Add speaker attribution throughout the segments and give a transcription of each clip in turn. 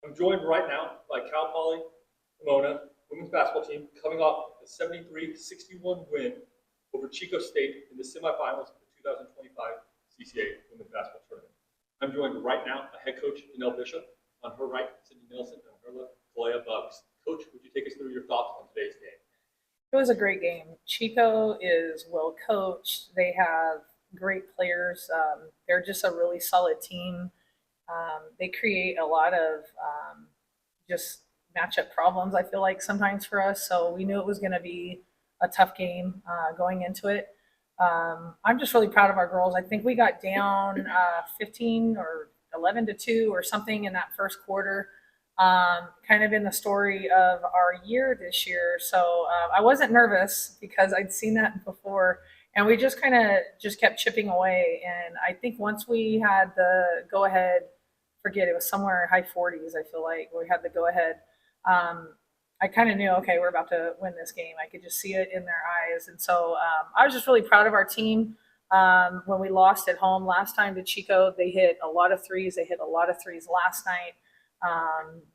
Speaker 1: I'm joined right now by Cal Poly Pomona women's basketball team coming off a 73-61 win over Chico State in the semifinals of the 2025 CCAA women's basketball tournament. I'm joined right now by head coach Danelle Bishop, on her right, Sydney Nelson, and on her left, Kalaya. Coach, would you take us through your thoughts on today's game?
Speaker 2: It was a great game. Chico is well coached. They have great players. They're just a really solid team. They create a lot of just matchup problems, I feel like, sometimes for us. So we knew it was going to be a tough game going into it. I'm just really proud of our girls. I think we got down 15 or 11-2 or something in that first quarter. Kind of in the story of our year this year. So I wasn't nervous because I'd seen that before, and we just kind of just kept chipping away. And I think once we had the go ahead, forget it was somewhere high 40s. I feel like we had the go ahead. I kind of knew, okay, we're about to win this game. I could just see it in their eyes, and so I was just really proud of our team. When we lost at home last time to Chico, they hit a lot of threes. They hit a lot of threes last night.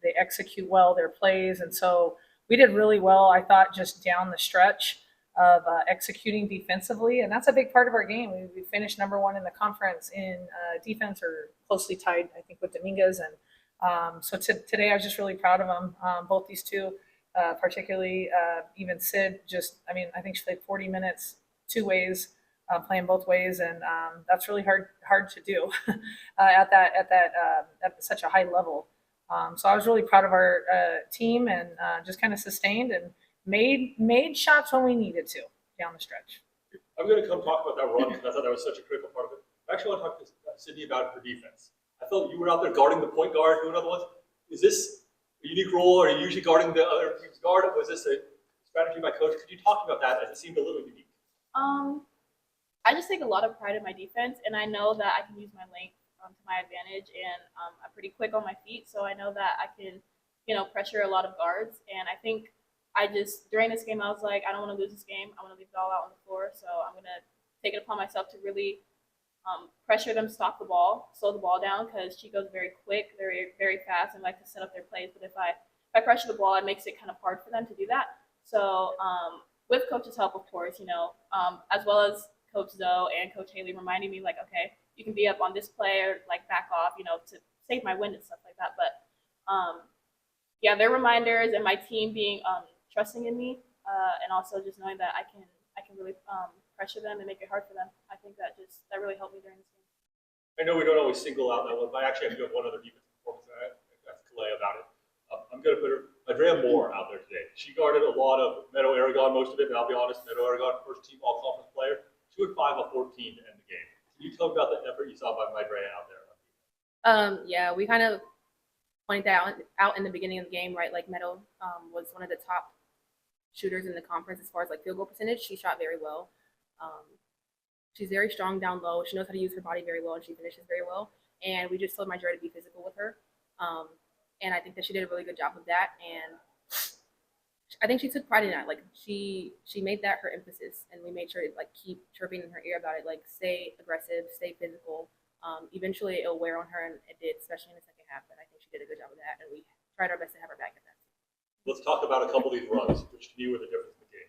Speaker 2: They execute well their plays, and so we did really well, I thought, just down the stretch of executing defensively, and that's a big part of our game. We finished number one in the conference in defense, or closely tied, I think, with Dominguez, and so today I was just really proud of them, both these two, particularly even Sid. I think she played 40 minutes, two ways, playing both ways, and that's really hard to do at such a high level. So I was really proud of our team, and just kind of sustained and made shots when we needed to down the stretch.
Speaker 1: I'm going to come talk about that run because I thought that was such a critical part of it. I actually want to talk to Sydney about her defense. I felt you were out there guarding the point guard, doing other ones. Is this a unique role? Are you usually guarding the other team's guard? Was this a strategy by coach? Could you talk about that, as it seemed a little unique?
Speaker 3: I just take a lot of pride in my defense, and I know that I can use my length to my advantage, and I'm pretty quick on my feet, so I know that I can, pressure a lot of guards. And I think during this game, I was like, I don't want to lose this game. I want to leave it all out on the floor, so I'm going to take it upon myself to really pressure them, stop the ball, slow the ball down, because Chico's very quick, very, very fast, and like to set up their plays. But if I pressure the ball, it makes it kind of hard for them to do that. So with coach's help, of course, as well as Coach Zoe and Coach Haley reminding me, like, okay, you can be up on this play, or like back off, to save my win and stuff like that. But yeah, their reminders and my team being trusting in me, and also just knowing that I can really pressure them and make it hard for them. I think that really helped me during this game.
Speaker 1: I know we don't always single out that one, but I actually have to have one other defensive performance. I asked Kalaya about it. I'm going to put Andrea Moore out there today. She guarded a lot of Meadow Aragon, most of it, and I'll be honest, Meadow Aragon, first team all-conference player, 2 and 5 of 14 to end the game. Can you tell me about the effort you saw by Andrea out there?
Speaker 4: Yeah, we kind of pointed that out in the beginning of the game, right? Like, Meadow was one of the top shooters in the conference as far as like field goal percentage. She shot very well. She's very strong down low. She knows how to use her body very well, and she finishes very well. And we just told Marjorie to be physical with her. And I think that she did a really good job of that. And I think she took pride in that. Like, she made that her emphasis, and we made sure to like keep chirping in her ear about it. Like, stay aggressive, stay physical. Eventually it'll wear on her, and it did, especially in the second half. But I think she did a good job of that, and we tried our best to have her back at that.
Speaker 1: Let's talk about a couple of these runs, which to me were the difference in the game.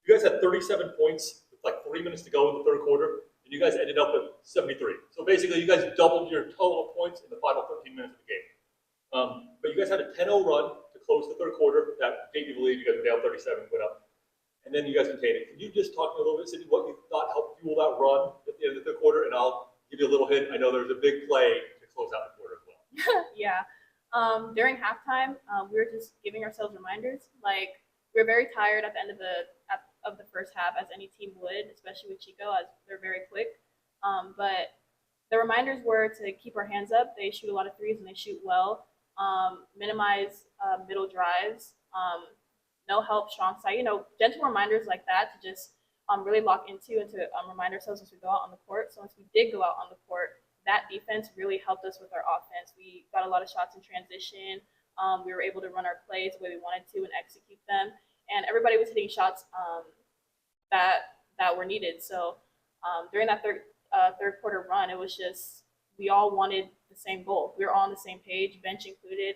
Speaker 1: You guys had 37 points with like 3 minutes to go in the third quarter, and you guys ended up at 73. So basically, you guys doubled your total points in the final 13 minutes of the game. But you guys had a 10-0 run to close the third quarter. That made me believe you guys were down 37, went up. And then you guys contained it. Can you just talk to me a little bit, Sydney, what you thought helped fuel that run at the end of the third quarter? And I'll give you a little hint. I know there was a big play to close out the quarter as well.
Speaker 3: Yeah. During halftime, we were just giving ourselves reminders. Like, we were very tired at the end of the first half, as any team would, especially with Chico, as they're very quick. But the reminders were to keep our hands up. They shoot a lot of threes, and they shoot well. Minimize middle drives. No help, strong side. Gentle reminders like that to just really lock into and to remind ourselves as we go out on the court. So once we did go out on the court, that defense really helped us with our offense. We got a lot of shots in transition. We were able to run our plays the way we wanted to and execute them. And everybody was hitting shots that were needed. So during that third quarter run, it was just, we all wanted the same goal. We were all on the same page, bench included.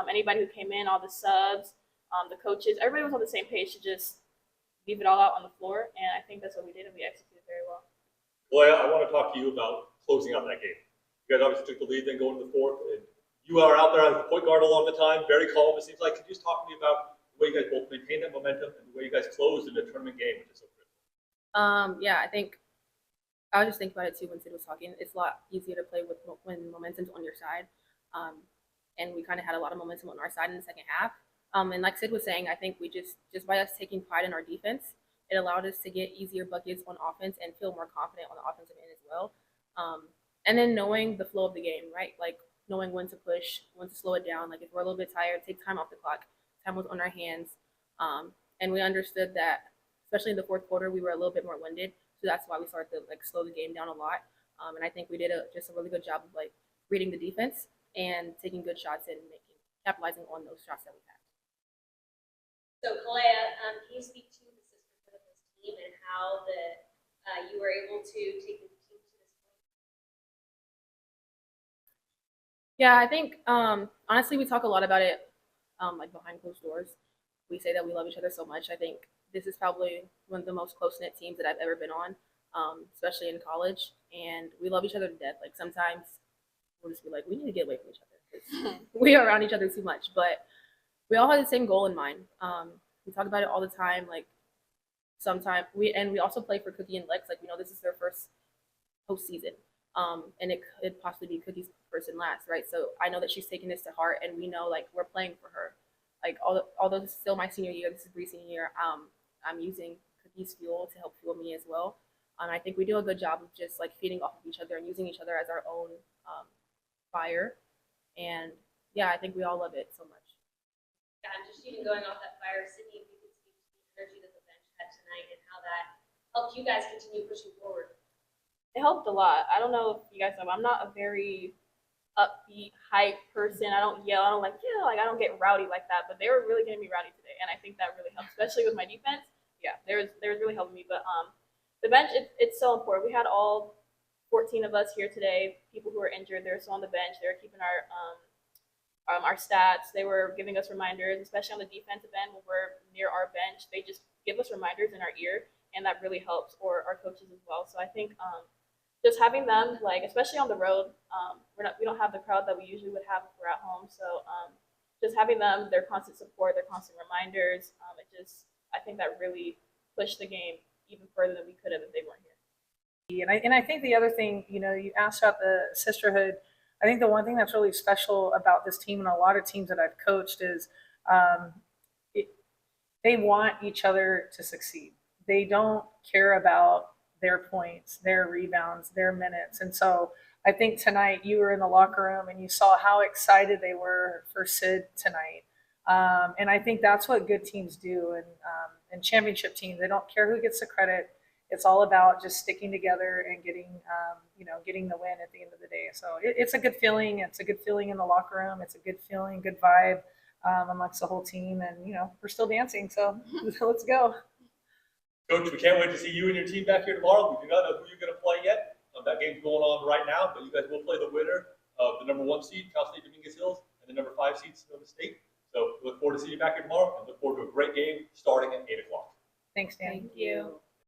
Speaker 3: Anybody who came in, all the subs, the coaches, everybody was on the same page to just leave it all out on the floor. And I think that's what we did, and we executed very well.
Speaker 1: Well, I want to talk to you about closing out that game. You guys obviously took the lead, then going to the fourth, and you are out there as the point guard along the time, very calm. It seems like. Could you just talk to me about the way you guys both maintained that momentum and the way you guys closed in the tournament game, which is so critical?
Speaker 4: Yeah, I think I was just thinking about it too when Sid was talking. It's a lot easier to play with when momentum's on your side, and we kind of had a lot of momentum on our side in the second half. And like Sid was saying, I think we just by us taking pride in our defense, it allowed us to get easier buckets on offense and feel more confident on the offensive end as well. And then knowing the flow of the game, right? Like knowing when to push, when to slow it down. Like if we're a little bit tired, take time off the clock. Time was on our hands, and we understood that, especially in the fourth quarter, we were a little bit more winded. So that's why we started to like slow the game down a lot. And I think we did just a really good job of like reading the defense and taking good shots and capitalizing on those shots that we had.
Speaker 5: So Kalaya, can you speak to the sisterhood of this team and how you were able to take the team to this point?
Speaker 4: Yeah, I think honestly we talk a lot about it like behind closed doors. We say that we love each other so much. I think this is probably one of the most close-knit teams that I've ever been on, especially in college. And we love each other to death. Like sometimes we'll just be like, we need to get away from each other because we are around each other too much. But we all have the same goal in mind. We talk about it all the time. Like sometimes we also play for Cookie and Lex. Like we know this is their first postseason, and it could possibly be Cookie's first and last, right? So I know that she's taking this to heart, and we know like we're playing for her. Like although this is still my senior year, this is Bree's senior year. I'm using Cookie's fuel to help fuel me as well. I think we do a good job of just like feeding off of each other and using each other as our own fire. And yeah, I think we all love it so much.
Speaker 5: Yeah, and just even going off that fire, Sydney, if you could speak to the energy that the bench had tonight and how that helped you guys continue pushing forward.
Speaker 3: It helped a lot. I don't know if you guys know, I'm not a very upbeat, hype person. I don't yell. I don't I don't get rowdy like that. But they were really getting me rowdy today, and I think that really helped, especially with my defense. Yeah, they was really helping me. But the bench, it's so important. We had all 14 of us here today. People who were injured, they were still on the bench. They were keeping our stats. They were giving us reminders, especially on the defensive end when we're near our bench. They just give us reminders in our ear, and that really helps, or our coaches as well. So I think just having them, like especially on the road, we don't have the crowd that we usually would have if we're at home. So just having them, their constant support, their constant reminders, I think that really pushed the game even further than we could have if they weren't here.
Speaker 2: And I think the other thing, you asked about the sisterhood. I think the one thing that's really special about this team and a lot of teams that I've coached is they want each other to succeed. They don't care about their points, their rebounds, their minutes. And so I think tonight you were in the locker room and you saw how excited they were for Sid tonight. And I think that's what good teams do. And championship teams, they don't care who gets the credit. It's all about just sticking together and getting the win at the end of the day. So it's a good feeling. It's a good feeling in the locker room. It's a good feeling, good vibe amongst the whole team. And, we're still dancing. So let's go.
Speaker 1: Coach, we can't wait to see you and your team back here tomorrow. We do not know who you're going to play yet. That game's going on right now, but you guys will play the winner of the number 1 seed, Cal State Dominguez Hills, and the number 5 seed, Sonoma State. So we look forward to seeing you back here tomorrow, and look forward to a great game starting at 8 o'clock.
Speaker 2: Thanks, Dan.
Speaker 4: Thank you.